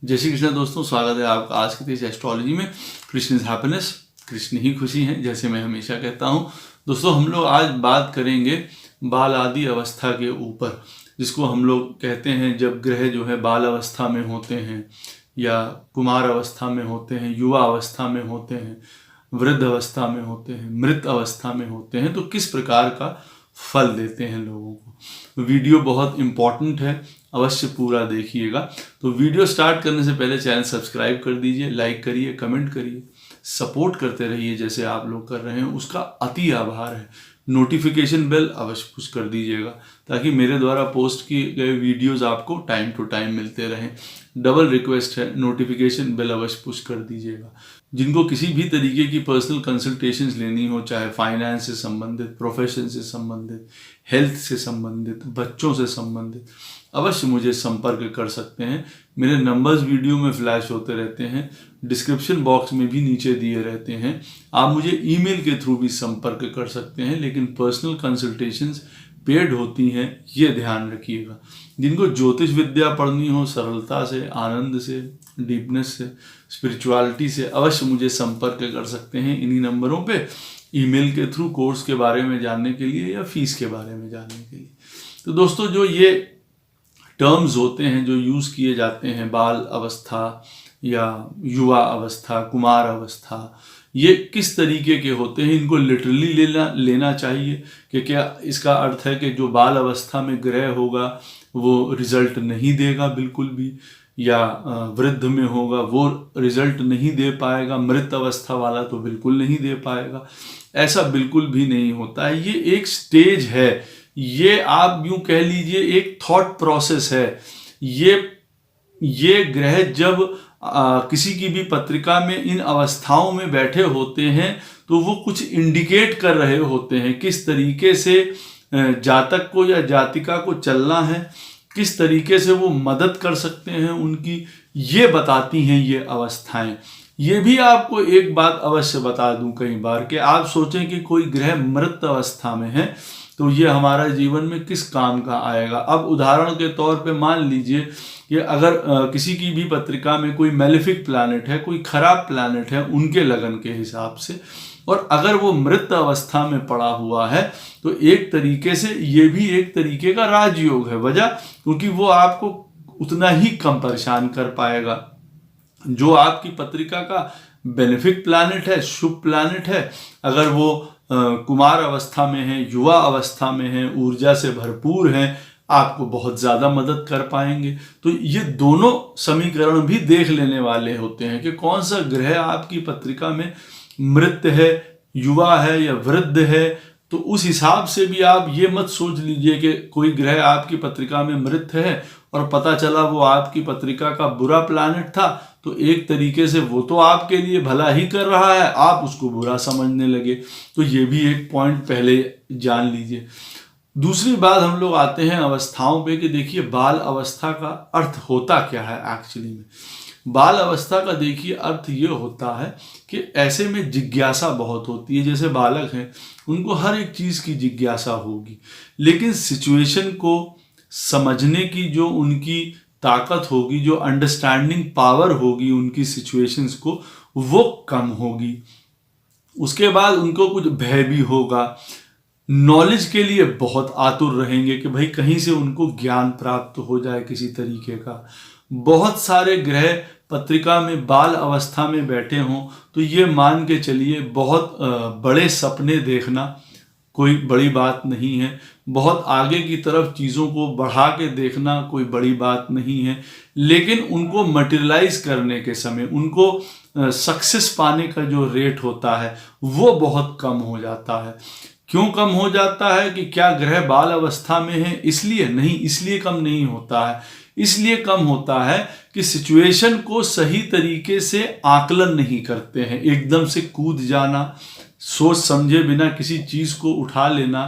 जय श्री कृष्ण दोस्तों, स्वागत है आपका आज की तेज एस्ट्रोलॉजी में। कृष्ण इज हैप्पीनेस, कृष्ण ही खुशी है, जैसे मैं हमेशा कहता हूँ। दोस्तों, हम लोग आज बात करेंगे बाल आदि अवस्था के ऊपर, जिसको हम लोग कहते हैं जब ग्रह जो है बाल अवस्था में होते हैं या कुमार अवस्था में होते हैं, युवा अवस्था में होते हैं, वृद्ध अवस्था में होते हैं, मृत अवस्था में होते हैं, तो किस प्रकार का फल देते हैं लोगों को। वीडियो बहुत इम्पॉर्टेंट है, अवश्य पूरा देखिएगा। तो वीडियो स्टार्ट करने से पहले चैनल सब्सक्राइब कर दीजिए, लाइक करिए, कमेंट करिए, सपोर्ट करते रहिए जैसे आप लोग कर रहे हैं, उसका अति आभार है। नोटिफिकेशन बेल अवश्य पुश कर दीजिएगा ताकि मेरे द्वारा पोस्ट किए गए वीडियोस आपको टाइम टू टाइम मिलते रहें। डबल रिक्वेस्ट है, नोटिफिकेशन बेल अवश्य पुश कर दीजिएगा। जिनको किसी भी तरीके की पर्सनल कंसल्टेशंस लेनी हो, चाहे फाइनेंस से संबंधित, प्रोफेशन से संबंधित, हेल्थ से संबंधित, बच्चों से संबंधित, अवश्य मुझे संपर्क कर सकते हैं। मेरे नंबर्स वीडियो में फ्लैश होते रहते हैं, डिस्क्रिप्शन बॉक्स में भी नीचे दिए रहते हैं। आप मुझे ईमेल के थ्रू भी संपर्क कर सकते हैं, लेकिन पर्सनल कंसल्टेशंस पेड होती हैं, ये ध्यान रखिएगा। जिनको ज्योतिष विद्या पढ़नी हो सरलता से, आनंद से, डीपनेस से, स्पिरिचुअलिटी से, अवश्य मुझे संपर्क कर सकते हैं इन्हीं नंबरों पे, ईमेल के थ्रू, कोर्स के बारे में जानने के लिए या फीस के बारे में जानने के लिए। तो दोस्तों, जो ये टर्म्स होते हैं जो यूज़ किए जाते हैं, बाल अवस्था या युवा अवस्था, कुमार अवस्था, ये किस तरीके के होते हैं, इनको लिटरली लेना चाहिए कि क्या इसका अर्थ है कि जो बाल अवस्था में ग्रह होगा वो रिजल्ट नहीं देगा बिल्कुल भी, या वृद्ध में होगा वो रिजल्ट नहीं दे पाएगा, मृत अवस्था वाला तो बिल्कुल नहीं दे पाएगा। ऐसा बिल्कुल भी नहीं होता है। ये एक स्टेज है, ये आप यूं कह लीजिए एक थॉट प्रोसेस है। ये ग्रह जब किसी की भी पत्रिका में इन अवस्थाओं में बैठे होते हैं तो वो कुछ इंडिकेट कर रहे होते हैं किस तरीके से जातक को या जातिका को चलना है, किस तरीके से वो मदद कर सकते हैं उनकी, ये बताती हैं ये अवस्थाएं। ये भी आपको एक बात अवश्य बता दूं कई बार कि आप सोचें कि कोई ग्रह मृत अवस्था में है तो ये हमारा जीवन में किस काम का आएगा। अब उदाहरण के तौर पे मान लीजिए कि अगर किसी की भी पत्रिका में कोई मैलेफिक प्लैनेट है, कोई खराब प्लैनेट है उनके लगन के हिसाब से, और अगर वो मृत अवस्था में पड़ा हुआ है तो एक तरीके से ये भी एक तरीके का राजयोग है। वजह क्योंकि वो आपको उतना ही कम परेशान कर पाएगा। जो आपकी पत्रिका का बेनिफिक प्लैनेट है, शुभ प्लैनेट है, अगर वो कुमार अवस्था में है, युवा अवस्था में है, ऊर्जा से भरपूर है, आपको बहुत ज़्यादा मदद कर पाएंगे। तो ये दोनों समीकरण भी देख लेने वाले होते हैं कि कौन सा ग्रह आपकी पत्रिका में मृत है, युवा है या वृद्ध है। तो उस हिसाब से भी आप ये मत सोच लीजिए कि कोई ग्रह आपकी पत्रिका में मृत है और पता चला वो आपकी पत्रिका का बुरा प्लैनेट था, तो एक तरीके से वो तो आपके लिए भला ही कर रहा है, आप उसको बुरा समझने लगे। तो ये भी एक पॉइंट पहले जान लीजिए। दूसरी बात, हम लोग आते हैं अवस्थाओं पे कि देखिए बाल अवस्था का अर्थ होता क्या है एक्चुअली में। बाल अवस्था का देखिए अर्थ ये होता है कि ऐसे में जिज्ञासा बहुत होती है। जैसे बालक हैं, उनको हर एक चीज़ की जिज्ञासा होगी, लेकिन सिचुएशन को समझने की जो उनकी ताकत होगी, जो अंडरस्टैंडिंग पावर होगी उनकी सिचुएशंस को, वो कम होगी। उसके बाद उनको कुछ भय भी होगा, नॉलेज के लिए बहुत आतुर रहेंगे कि भाई कहीं से उनको ज्ञान प्राप्त हो जाए किसी तरीके का। बहुत सारे ग्रह पत्रिका में बाल अवस्था में बैठे हों तो ये मान के चलिए बहुत बड़े सपने देखना कोई बड़ी बात नहीं है, बहुत आगे की तरफ चीज़ों को बढ़ा के देखना कोई बड़ी बात नहीं है, लेकिन उनको मटेरियलाइज करने के समय उनको सक्सेस पाने का जो रेट होता है वो बहुत कम हो जाता है। क्यों कम हो जाता है कि क्या ग्रह बाल अवस्था में है इसलिए नहीं, इसलिए कम नहीं होता है। इसलिए कम होता है कि सिचुएशन को सही तरीके से आकलन नहीं करते हैं। एकदम से कूद जाना, सोच समझे बिना किसी चीज को उठा लेना,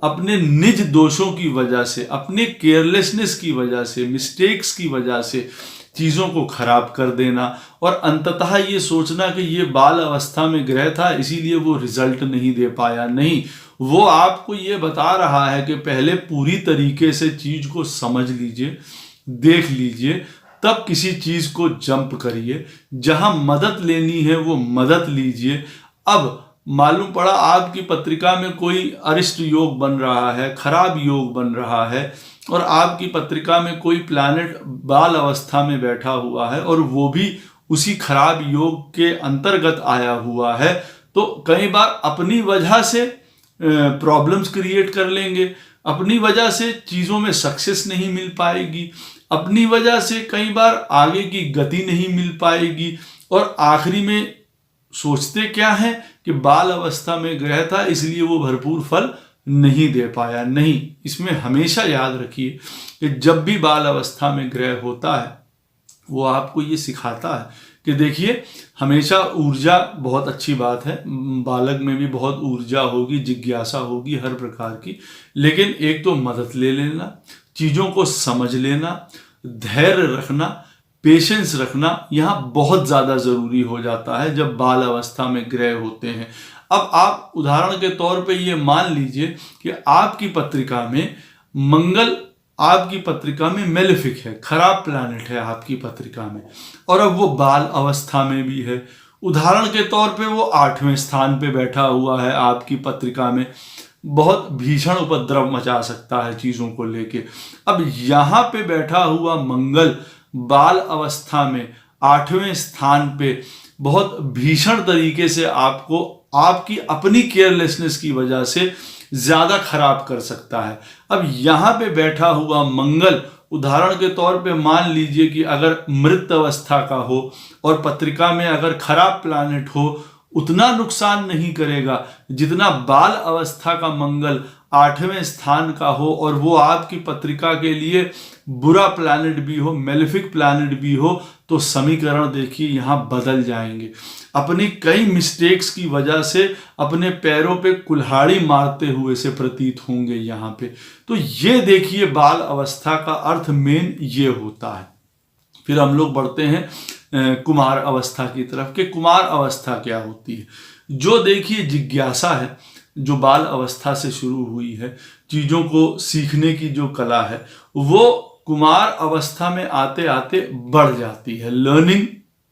अपने निज दोषों की वजह से, अपने केयरलेसनेस की वजह से, मिस्टेक्स की वजह से चीज़ों को खराब कर देना, और अंततः ये सोचना कि ये बाल अवस्था में ग्रह था इसीलिए वो रिजल्ट नहीं दे पाया। नहीं, वो आपको ये बता रहा है कि पहले पूरी तरीके से चीज को समझ लीजिए, देख लीजिए, तब किसी चीज को जंप करिए, जहां मदद लेनी है वो मदद लीजिए। अब मालूम पड़ा आपकी पत्रिका में कोई अरिष्ट योग बन रहा है, खराब योग बन रहा है, और आपकी पत्रिका में कोई प्लैनेट बाल अवस्था में बैठा हुआ है और वो भी उसी खराब योग के अंतर्गत आया हुआ है, तो कई बार अपनी वजह से प्रॉब्लम्स क्रिएट कर लेंगे, अपनी वजह से चीज़ों में सक्सेस नहीं मिल पाएगी, अपनी वजह से कई बार आगे की गति नहीं मिल पाएगी, और आखिरी में सोचते क्या है कि बाल अवस्था में ग्रह था इसलिए वो भरपूर फल नहीं दे पाया। नहीं, इसमें हमेशा याद रखिए कि जब भी बाल अवस्था में ग्रह होता है वो आपको ये सिखाता है कि देखिए, हमेशा ऊर्जा बहुत अच्छी बात है, बालक में भी बहुत ऊर्जा होगी, जिज्ञासा होगी हर प्रकार की, लेकिन एक तो मदद ले लेना, चीज़ों को समझ लेना, धैर्य रखना, पेशेंस रखना यहाँ बहुत ज़्यादा ज़रूरी हो जाता है जब बाल अवस्था में ग्रह होते हैं। अब आप उदाहरण के तौर पे ये मान लीजिए कि आपकी पत्रिका में मंगल आपकी पत्रिका में मेलेफिक है, खराब प्लैनेट है आपकी पत्रिका में, और अब वो बाल अवस्था में भी है। उदाहरण के तौर पे वो 8वें स्थान पे बैठा हुआ है आपकी पत्रिका में, बहुत भीषण उपद्रव मचा सकता है चीज़ों को लेके। अब यहाँ पे बैठा हुआ मंगल बाल अवस्था में 8वें स्थान पे बहुत भीषण तरीके से आपको आपकी अपनी केयरलेसनेस की वजह से ज्यादा खराब कर सकता है। अब यहाँ पे बैठा हुआ मंगल उदाहरण के तौर पे मान लीजिए कि अगर मृत अवस्था का हो और पत्रिका में अगर खराब प्लैनेट हो, उतना नुकसान नहीं करेगा जितना बाल अवस्था का मंगल 8वें स्थान का हो और वो आपकी पत्रिका के लिए बुरा प्लैनेट भी हो, मेलेफिक प्लैनेट भी हो, तो समीकरण देखिए यहाँ बदल जाएंगे। अपनी कई मिस्टेक्स की वजह से अपने पैरों पे कुल्हाड़ी मारते हुए से प्रतीत होंगे यहाँ पे। तो ये देखिए बाल अवस्था का अर्थ मेन ये होता है। फिर हम लोग बढ़ते हैं कुमार अवस्था की तरफ कि कुमार अवस्था क्या होती है। जो देखिए जिज्ञासा है जो बाल अवस्था से शुरू हुई है, चीज़ों को सीखने की जो कला है, वो कुमार अवस्था में आते आते बढ़ जाती है, लर्निंग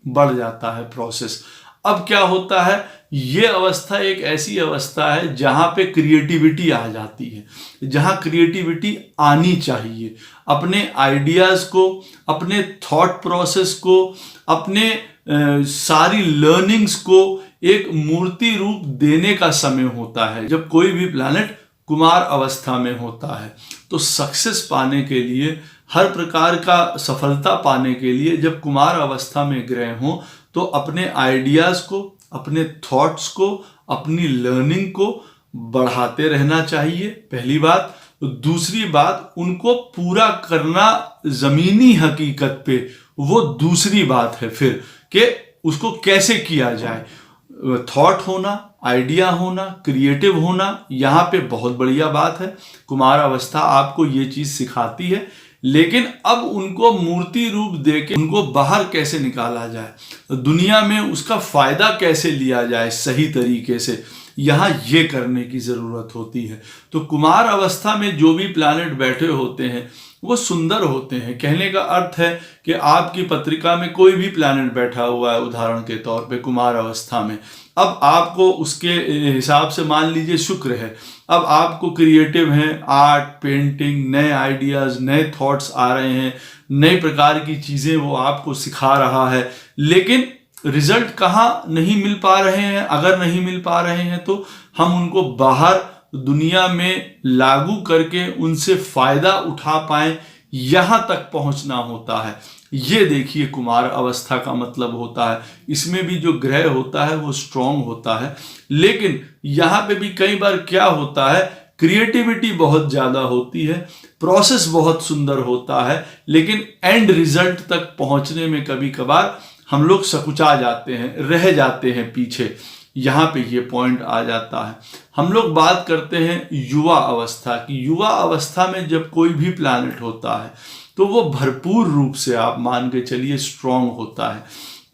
बढ़ जाता है प्रोसेस। अब क्या होता है, ये अवस्था एक ऐसी अवस्था है जहां पे क्रिएटिविटी आ जाती है, जहां क्रिएटिविटी आनी चाहिए। अपने आइडियाज को, अपने थॉट प्रोसेस को, अपने सारी लर्निंग्स को एक मूर्ति रूप देने का समय होता है जब कोई भी प्लैनेट कुमार अवस्था में होता है। तो सक्सेस पाने के लिए, हर प्रकार का सफलता पाने के लिए जब कुमार अवस्था में ग्रह हो तो अपने आइडियाज को, अपने थॉट्स को, अपनी लर्निंग को बढ़ाते रहना चाहिए, पहली बात। दूसरी बात, उनको पूरा करना जमीनी हकीकत पे, वो दूसरी बात है फिर कि उसको कैसे किया जाए। थॉट होना, आइडिया होना, क्रिएटिव होना, यहाँ पे बहुत बढ़िया बात है। कुमार अवस्था आपको ये चीज सिखाती है, लेकिन अब उनको मूर्ति रूप देके उनको बाहर कैसे निकाला जाए, दुनिया में उसका फायदा कैसे लिया जाए सही तरीके से, यहाँ ये करने की जरूरत होती है। तो कुमार अवस्था में जो भी प्लैनेट बैठे होते हैं वो सुंदर होते हैं। कहने का अर्थ है कि आपकी पत्रिका में कोई भी प्लैनेट बैठा हुआ है उदाहरण के तौर पे कुमार अवस्था में, अब आपको उसके हिसाब से मान लीजिए शुक्र है, अब आपको क्रिएटिव है, आर्ट, पेंटिंग, नए आइडियाज, नए थॉट्स आ रहे हैं, नई प्रकार की चीज़ें वो आपको सिखा रहा है, लेकिन रिजल्ट कहाँ नहीं मिल पा रहे हैं। अगर नहीं मिल पा रहे हैं तो हम उनको बाहर दुनिया में लागू करके उनसे फायदा उठा पाए, यहाँ तक पहुँचना होता है। ये देखिए कुमार अवस्था का मतलब होता है। इसमें भी जो ग्रह होता है वो स्ट्रांग होता है, लेकिन यहाँ पे भी कई बार क्या होता है, क्रिएटिविटी बहुत ज़्यादा होती है, प्रोसेस बहुत सुंदर होता है, लेकिन एंड रिजल्ट तक पहुँचने में कभी कभार हम लोग सकुचा जाते हैं, रह जाते हैं पीछे। यहाँ पे ये पॉइंट आ जाता है। हम लोग बात करते हैं युवा अवस्था की। युवा अवस्था में जब कोई भी प्लैनेट होता है तो वो भरपूर रूप से आप मान के चलिए स्ट्रांग होता है।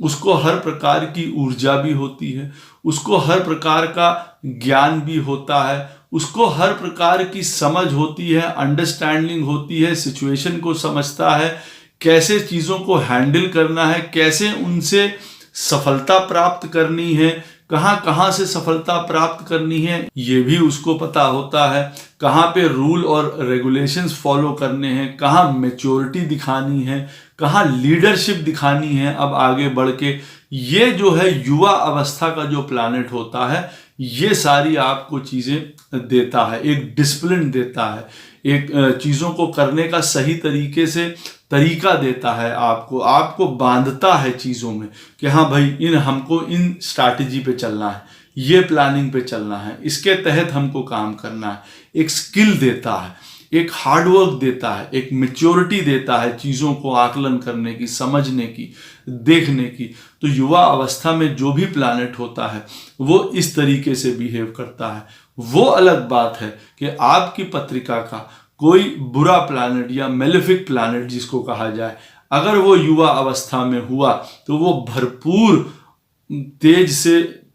उसको हर प्रकार की ऊर्जा भी होती है, उसको हर प्रकार का ज्ञान भी होता है, उसको हर प्रकार की समझ होती है, अंडरस्टैंडिंग होती है, सिचुएशन को समझता है, कैसे चीज़ों को हैंडल करना है, कैसे उनसे सफलता प्राप्त करनी है, कहाँ कहाँ से सफलता प्राप्त करनी है ये भी उसको पता होता है, कहाँ पे रूल और रेगुलेशंस फॉलो करने हैं, कहाँ मैच्योरिटी दिखानी है, कहाँ लीडरशिप दिखानी है अब आगे बढ़ के। ये जो है युवा अवस्था का जो प्लैनेट होता है ये सारी आपको चीज़ें देता है, एक डिसिप्लिन देता है, एक चीज़ों को करने का सही तरीके से तरीका देता है, आपको बांधता है चीज़ों में कि हाँ भाई हमको इन स्ट्रैटेजी पे चलना है, ये प्लानिंग पे चलना है, इसके तहत हमको काम करना है। एक स्किल देता है, एक हार्डवर्क देता है, एक मैच्योरिटी देता है चीज़ों को आकलन करने की, समझने की, देखने की। तो युवा अवस्था में जो भी प्लैनेट होता है वो इस तरीके से बिहेव करता है। वो अलग बात है कि आपकी पत्रिका का कोई बुरा प्लैनेट या मेलेफिक प्लैनेट जिसको कहा जाए, अगर वो युवा अवस्था में हुआ तो वो भरपूर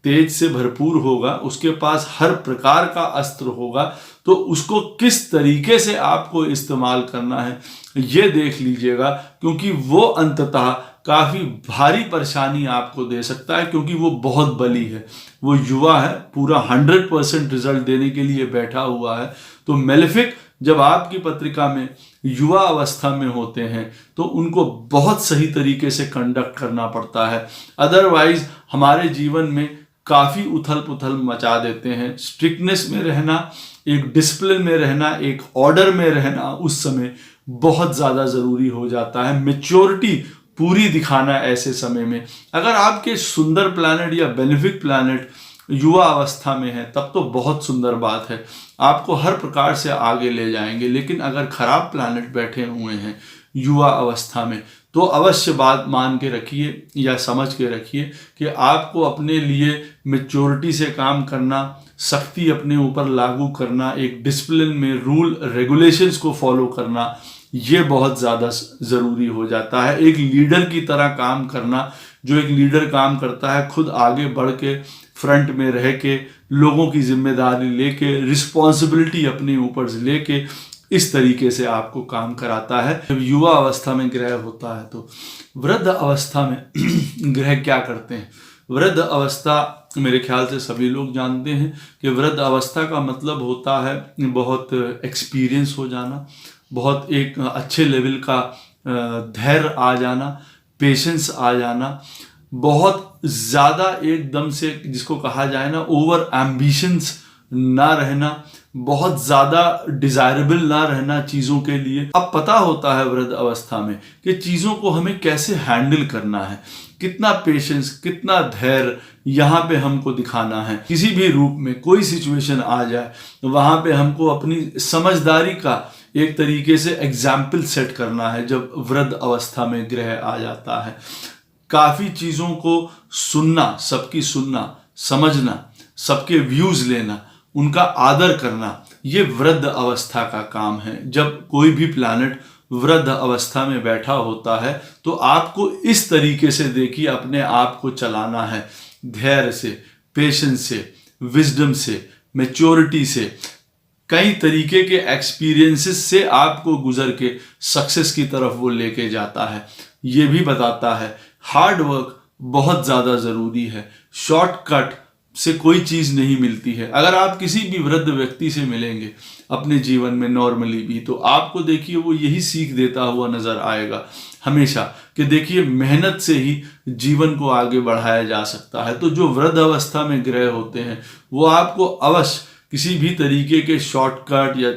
तेज से भरपूर होगा, उसके पास हर प्रकार का अस्त्र होगा। तो उसको किस तरीके से आपको इस्तेमाल करना है ये देख लीजिएगा, क्योंकि वो अंततः काफ़ी भारी परेशानी आपको दे सकता है, क्योंकि वो बहुत बली है, वो युवा है, पूरा 100% रिजल्ट देने के लिए बैठा हुआ है। तो मेलेफिक जब आपकी पत्रिका में युवा अवस्था में होते हैं तो उनको बहुत सही तरीके से कंडक्ट करना पड़ता है, अदरवाइज हमारे जीवन में काफ़ी उथल पुथल मचा देते हैं। स्ट्रिक्टनेस में रहना, एक डिसिप्लिन में रहना, एक ऑर्डर में रहना उस समय बहुत ज़्यादा ज़रूरी हो जाता है। मैच्योरिटी पूरी दिखाना ऐसे समय में। अगर आपके सुंदर प्लैनेट या बेनिफिक प्लैनेट युवा अवस्था में है तब तो बहुत सुंदर बात है, आपको हर प्रकार से आगे ले जाएंगे। लेकिन अगर खराब प्लैनेट बैठे हुए हैं युवा अवस्था में तो अवश्य बात मान के रखिए या समझ के रखिए कि आपको अपने लिए मैच्योरिटी से काम करना, सख्ती अपने ऊपर लागू करना, एक डिसिप्लिन में रूल रेगुलेशंस को फॉलो करना, ये बहुत ज़्यादा ज़रूरी हो जाता है। एक लीडर की तरह काम करना, जो एक लीडर काम करता है खुद आगे बढ़ के फ्रंट में रह के लोगों की जिम्मेदारी लेके, रिस्पॉन्सिबिलिटी अपने ऊपर लेके इस तरीके से आपको काम कराता है। जब युवा अवस्था में ग्रह होता है तो वृद्ध अवस्था में ग्रह क्या करते हैं? वृद्ध अवस्था मेरे ख्याल से सभी लोग जानते हैं कि वृद्ध अवस्था का मतलब होता है बहुत एक्सपीरियंस हो जाना, बहुत एक अच्छे लेवल का धैर्य आ जाना, पेशेंस आ जाना, बहुत ज़्यादा एकदम से जिसको कहा जाए ना ओवर एम्बिशंस ना रहना, बहुत ज़्यादा डिज़ायरेबल ना रहना चीज़ों के लिए। अब पता होता है वृद्ध अवस्था में कि चीज़ों को हमें कैसे हैंडल करना है, कितना पेशेंस, कितना धैर्य यहाँ पे हमको दिखाना है। किसी भी रूप में कोई सिचुएशन आ जाए तो वहाँ पे हमको अपनी समझदारी का एक तरीके से एग्जाम्पल सेट करना है। जब वृद्ध अवस्था में ग्रह आ जाता है, काफ़ी चीज़ों को सुनना, सबकी सुनना, समझना, सबके व्यूज़ लेना, उनका आदर करना, ये वृद्ध अवस्था का काम है। जब कोई भी प्लैनेट वृद्ध अवस्था में बैठा होता है तो आपको इस तरीके से देखिए अपने आप को चलाना है, धैर्य से, पेशेंस से, विजडम से, मैच्योरिटी से, कई तरीके के एक्सपीरियंसेस से आपको गुजर के सक्सेस की तरफ वो लेके जाता है। ये भी बताता है हार्ड वर्क बहुत ज़्यादा ज़रूरी है, शॉर्टकट से कोई चीज़ नहीं मिलती है। अगर आप किसी भी वृद्ध व्यक्ति से मिलेंगे अपने जीवन में नॉर्मली भी तो आपको देखिए वो यही सीख देता हुआ नज़र आएगा हमेशा कि देखिए मेहनत से ही जीवन को आगे बढ़ाया जा सकता है। तो जो वृद्ध अवस्था में ग्रह होते हैं वो आपको अवश्य किसी भी तरीके के शॉर्टकट या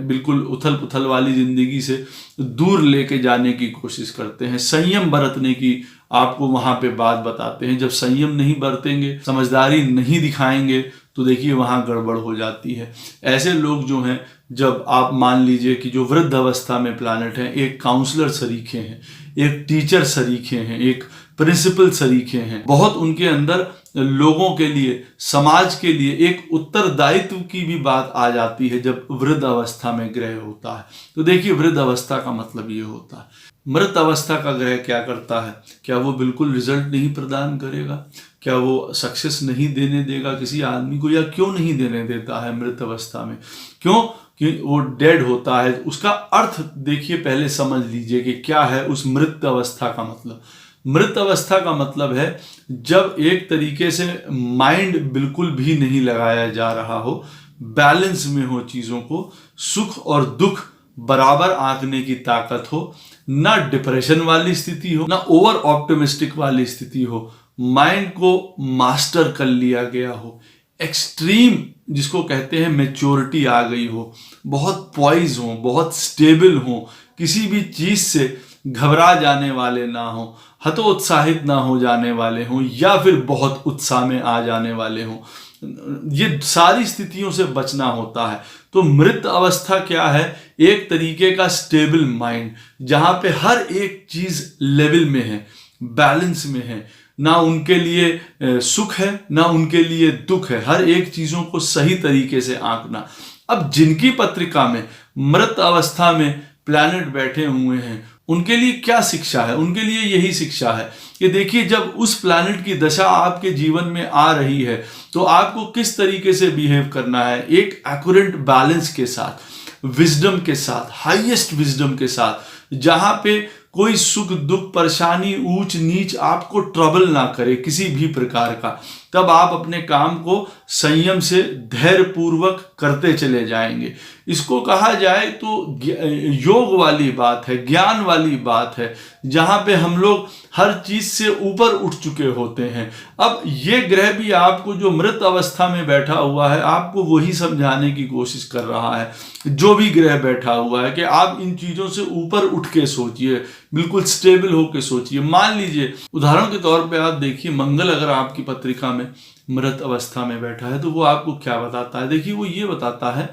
बिल्कुल उथल पुथल वाली ज़िंदगी से दूर लेके जाने की कोशिश करते हैं। संयम बरतने की आपको वहाँ पे बात बताते हैं। जब संयम नहीं बरतेंगे, समझदारी नहीं दिखाएंगे तो देखिए वहाँ गड़बड़ हो जाती है। ऐसे लोग जो हैं, जब आप मान लीजिए कि जो वृद्ध अवस्था में प्लैनेट हैं, एक काउंसलर सरीखे हैं, एक टीचर सरीखे हैं, एक प्रिंसिपल सरीखे हैं, बहुत उनके अंदर लोगों के लिए, समाज के लिए एक उत्तरदायित्व की भी बात आ जाती है जब वृद्ध अवस्था में ग्रह होता है। तो देखिए वृद्ध अवस्था का मतलब ये होता है। मृत अवस्था का ग्रह क्या करता है? क्या वो बिल्कुल रिजल्ट नहीं प्रदान करेगा? क्या वो सक्सेस नहीं देने देगा किसी आदमी को, या क्यों नहीं देने देता है मृत अवस्था में? क्यों कि वो डेड होता है। उसका अर्थ देखिए, पहले समझ लीजिए कि क्या है उस मृत अवस्था का मतलब। मृत अवस्था का मतलब है जब एक तरीके से माइंड बिल्कुल भी नहीं लगाया जा रहा हो, बैलेंस में हो चीज़ों को, सुख और दुख बराबर आंकने की ताकत हो, ना डिप्रेशन वाली स्थिति हो, ना ओवर ऑप्टिमिस्टिक वाली स्थिति हो, माइंड को मास्टर कर लिया गया हो, एक्सट्रीम जिसको कहते हैं मैच्योरिटी आ गई हो, बहुत पॉइज हो, बहुत स्टेबल हो, किसी भी चीज से घबरा जाने वाले ना हो, हतोत्साहित ना हो जाने वाले हों, या फिर बहुत उत्साह में आ जाने वाले हों। ये सारी स्थितियों से बचना होता है। तो मृत अवस्था क्या है? एक तरीके का स्टेबल माइंड, जहां पे हर एक चीज लेवल में है, बैलेंस में है, ना उनके लिए सुख है ना उनके लिए दुख है, हर एक चीजों को सही तरीके से आंकना। अब जिनकी पत्रिका में मृत अवस्था में प्लैनेट बैठे हुए हैं, उनके लिए क्या शिक्षा है? उनके लिए यही शिक्षा है कि देखिए, जब उस प्लैनेट की दशा आपके जीवन में आ रही है तो आपको किस तरीके से बिहेव करना है, एक एक्यूरेट बैलेंस के साथ, विजडम के साथ, हाईएस्ट विजडम के साथ, जहां पे कोई सुख दुख परेशानी ऊंच नीच आपको ट्रबल ना करे किसी भी प्रकार का। तब आप अपने काम को संयम से धैर्य पूर्वक करते चले जाएंगे। इसको कहा जाए तो योग वाली बात है, ज्ञान वाली बात है, जहां पे हम लोग हर चीज से ऊपर उठ चुके होते हैं। अब ये ग्रह भी आपको जो मृत अवस्था में बैठा हुआ है, आपको वही समझाने की कोशिश कर रहा है, जो भी ग्रह बैठा हुआ है, कि आप इन चीजों से ऊपर उठ के सोचिए, बिल्कुल स्टेबल होके सोचिए। मान लीजिए उदाहरण के तौर पे आप देखिए, मंगल अगर आपकी पत्रिका में मृत अवस्था में बैठा है तो वो आपको क्या बताता है? देखिए, वो ये बताता है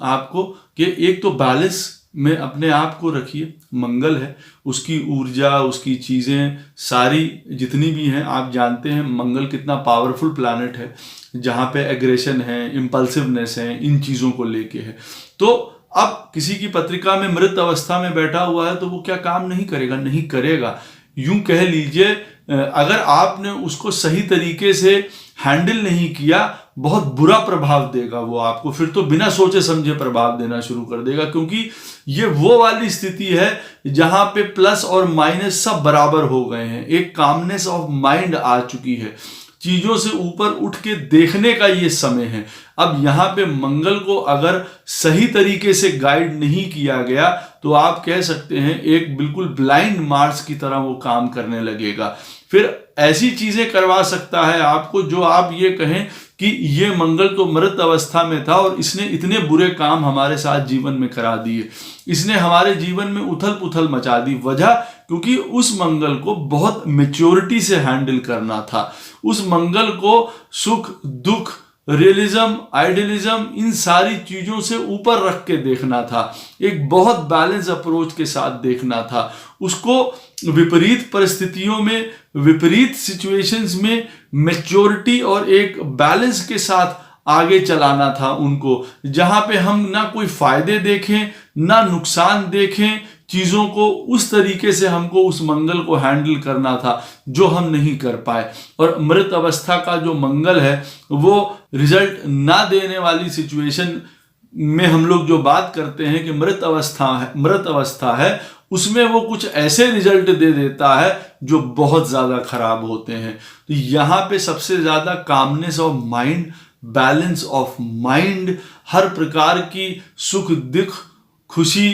आपको कि एक तो बैलेंस में अपने आप को रखिए। मंगल है, उसकी ऊर्जा, उसकी चीजें सारी जितनी भी हैं, आप जानते हैं मंगल कितना पावरफुल प्लैनेट है, जहां पे एग्रेशन है, इम्पल्सिवनेस है, इन चीजों को लेके है। तो अब किसी की पत्रिका में मृत अवस्था में बैठा हुआ है तो वो क्या काम नहीं करेगा? नहीं करेगा। यूं कह लीजिए, अगर आपने उसको सही तरीके से हैंडल नहीं किया, बहुत बुरा प्रभाव देगा वो आपको। फिर तो बिना सोचे समझे प्रभाव देना शुरू कर देगा, क्योंकि ये वो वाली स्थिति है जहां पे प्लस और माइनस सब बराबर हो गए हैं। एक कामनेस ऑफ माइंड आ चुकी है, चीजों से ऊपर उठ के देखने का ये समय है। अब यहाँ पे मंगल को अगर सही तरीके से गाइड नहीं किया गया तो आप कह सकते हैं एक बिल्कुल ब्लाइंड मार्स की तरह वो काम करने लगेगा। फिर ऐसी चीजें करवा सकता है आपको जो आप ये कहें कि ये मंगल तो मृत अवस्था में था और इसने इतने बुरे काम हमारे साथ जीवन में करा दिए, इसने हमारे जीवन में उथल पुथल मचा दी। वजह क्योंकि उस मंगल को बहुत मैच्योरिटी से हैंडल करना था। उस मंगल को सुख दुख, रियलिज्म, आइडियलिज्म, इन सारी चीजों से ऊपर रख के देखना था, एक बहुत बैलेंस अप्रोच के साथ देखना था। उसको विपरीत परिस्थितियों में, विपरीत सिचुएशंस में मैच्योरिटी और एक बैलेंस के साथ आगे चलाना था उनको, जहां पे हम ना कोई फायदे देखें ना नुकसान देखें। चीजों को उस तरीके से हमको उस मंगल को हैंडल करना था जो हम नहीं कर पाए। और मृत अवस्था का जो मंगल है वो रिजल्ट ना देने वाली सिचुएशन में हम लोग जो बात करते हैं कि मृत अवस्था है, उसमें वो कुछ ऐसे रिजल्ट दे देता है जो बहुत ज्यादा खराब होते हैं। तो यहाँ पे सबसे ज्यादा calmness of mind, balance of mind, हर प्रकार की सुख दुख खुशी,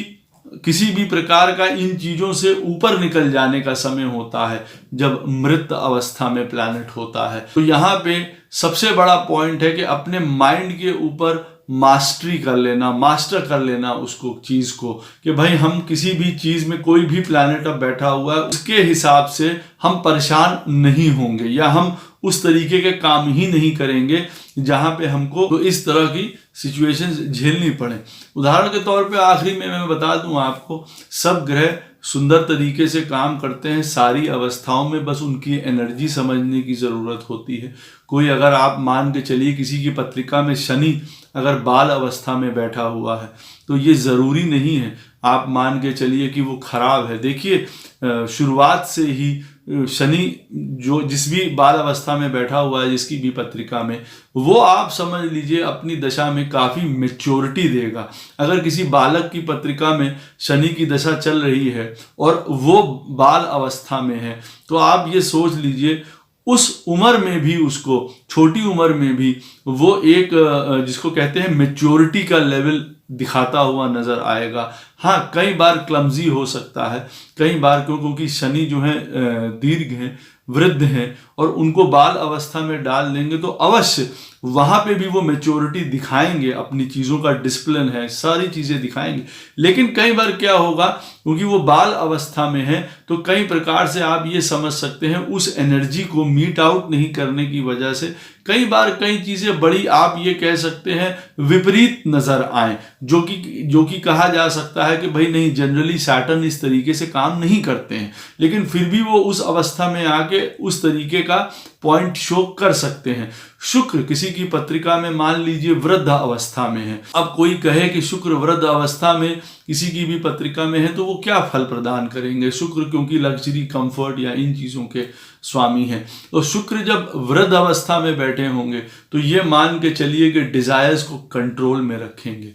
किसी भी प्रकार का इन चीजों से ऊपर निकल जाने का समय होता है जब मृत अवस्था में प्लैनेट होता है। तो यहाँ पे सबसे बड़ा पॉइंट है कि अपने माइंड के ऊपर मास्टरी कर लेना, मास्टर कर लेना उसको, चीज को, कि भाई हम किसी भी चीज में, कोई भी प्लैनेट अब बैठा हुआ है उसके हिसाब से हम परेशान नहीं होंगे, या हम उस तरीके के काम ही नहीं करेंगे जहां पे हमको तो इस तरह की सिचुएशंस झेलनी पड़े। उदाहरण के तौर पे आखिरी में मैं बता दूं आपको, सब ग्रह सुंदर तरीके से काम करते हैं सारी अवस्थाओं में, बस उनकी एनर्जी समझने की जरूरत होती है। कोई अगर आप मान के चलिए किसी की पत्रिका में शनि अगर बाल अवस्था में बैठा हुआ है तो ये जरूरी नहीं है आप मान के चलिए कि वो खराब है। देखिए, शुरुआत से ही शनि जो जिस भी बाल अवस्था में बैठा हुआ है जिसकी भी पत्रिका में, वो आप समझ लीजिए अपनी दशा में काफ़ी मेच्योरिटी देगा। अगर किसी बालक की पत्रिका में शनि की दशा चल रही है और वो बाल अवस्था में है, तो आप ये सोच लीजिए उस उम्र में भी उसको, छोटी उम्र में भी वो एक जिसको कहते हैं मेच्योरिटी का लेवल दिखाता हुआ नजर आएगा। हाँ, कई बार क्लमजी हो सकता है, कई बार क्योंकि शनि जो है दीर्घ हैं, वृद्ध हैं, और उनको बाल अवस्था में डाल देंगे तो अवश्य वहां पे भी वो मेच्योरिटी दिखाएंगे, अपनी चीज़ों का डिसिप्लिन है, सारी चीज़ें दिखाएंगे। लेकिन कई बार क्या होगा, क्योंकि वो बाल अवस्था में है, तो कई प्रकार से आप ये समझ सकते हैं उस एनर्जी को मीट आउट नहीं करने की वजह से कई बार कई चीज़ें बड़ी, आप ये कह सकते हैं, विपरीत नज़र आए, जो कि कहा जा सकता है कि भाई नहीं, जनरली सैटर्न इस तरीके से काम नहीं करते हैं, लेकिन फिर भी वो उस अवस्था में आके उस तरीके का पॉइंट शो कर सकते हैं। शुक्र किसी की पत्रिका में मान लीजिए वृद्ध अवस्था में है, अब कोई कहे कि शुक्र वृद्ध अवस्था में किसी की भी पत्रिका में है तो वो क्या फल प्रदान करेंगे। शुक्र क्योंकि लग्जरी, कंफर्ट या इन चीज़ों के स्वामी हैं, तो शुक्र जब वृद्ध अवस्था में बैठे होंगे तो ये मान के चलिए कि डिजायर्स को कंट्रोल में रखेंगे,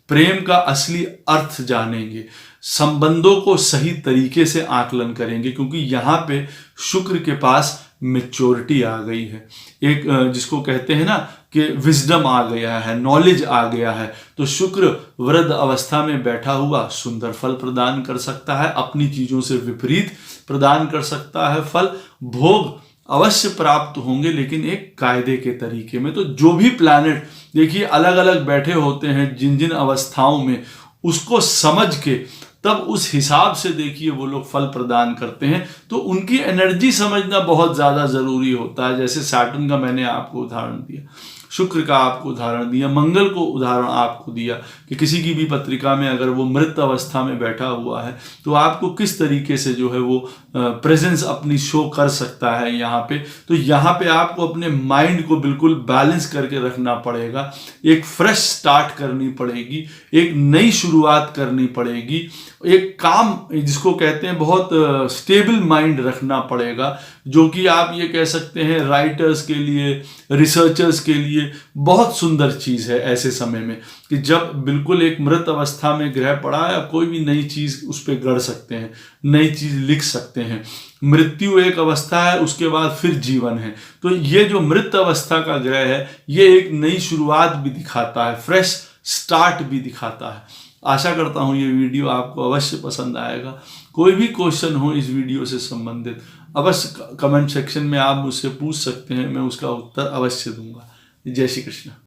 प्रेम का असली अर्थ जानेंगे, संबंधों को सही तरीके से आकलन करेंगे, क्योंकि यहाँ पे शुक्र के पास मेच्योरिटी आ गई है, एक जिसको कहते हैं ना कि विजडम आ गया है, नॉलेज आ गया है। तो शुक्र वृद्ध अवस्था में बैठा हुआ सुंदर फल प्रदान कर सकता है, अपनी चीज़ों से विपरीत प्रदान कर सकता है फल। भोग अवश्य प्राप्त होंगे, लेकिन एक कायदे के तरीके में। तो जो भी प्लैनेट देखिए अलग अलग बैठे होते हैं जिन जिन अवस्थाओं में, उसको समझ के तब उस हिसाब से देखिए वो लोग फल प्रदान करते हैं। तो उनकी एनर्जी समझना बहुत ज़्यादा ज़रूरी होता है। जैसे सैटर्न का मैंने आपको उदाहरण दिया, शुक्र का आपको उदाहरण दिया, मंगल को उदाहरण आपको दिया कि किसी की भी पत्रिका में अगर वो मृत अवस्था में बैठा हुआ है तो आपको किस तरीके से जो है वो प्रेजेंस अपनी शो कर सकता है यहाँ पे। तो यहाँ पे आपको अपने माइंड को बिल्कुल बैलेंस करके रखना पड़ेगा, एक फ्रेश स्टार्ट करनी पड़ेगी, एक नई शुरुआत करनी पड़ेगी, एक काम जिसको कहते हैं बहुत स्टेबल माइंड रखना पड़ेगा, जो कि आप ये कह सकते हैं राइटर्स के लिए, रिसर्चर्स के लिए बहुत सुंदर चीज़ है ऐसे समय में, कि जब बिल्कुल एक मृत अवस्था में ग्रह पड़ा है, आप कोई भी नई चीज़ उस पर गढ़ सकते हैं, नई चीज़ लिख सकते हैं। मृत्यु एक अवस्था है, उसके बाद फिर जीवन है। तो ये जो मृत अवस्था का ग्रह है, ये एक नई शुरुआत भी दिखाता है, फ्रेश स्टार्ट भी दिखाता है। आशा करता हूँ ये वीडियो आपको अवश्य पसंद आएगा। कोई भी क्वेश्चन हो इस वीडियो से संबंधित अवश्य कमेंट सेक्शन में आप मुझसे पूछ सकते हैं, मैं उसका उत्तर अवश्य दूंगा। जय श्री कृष्ण।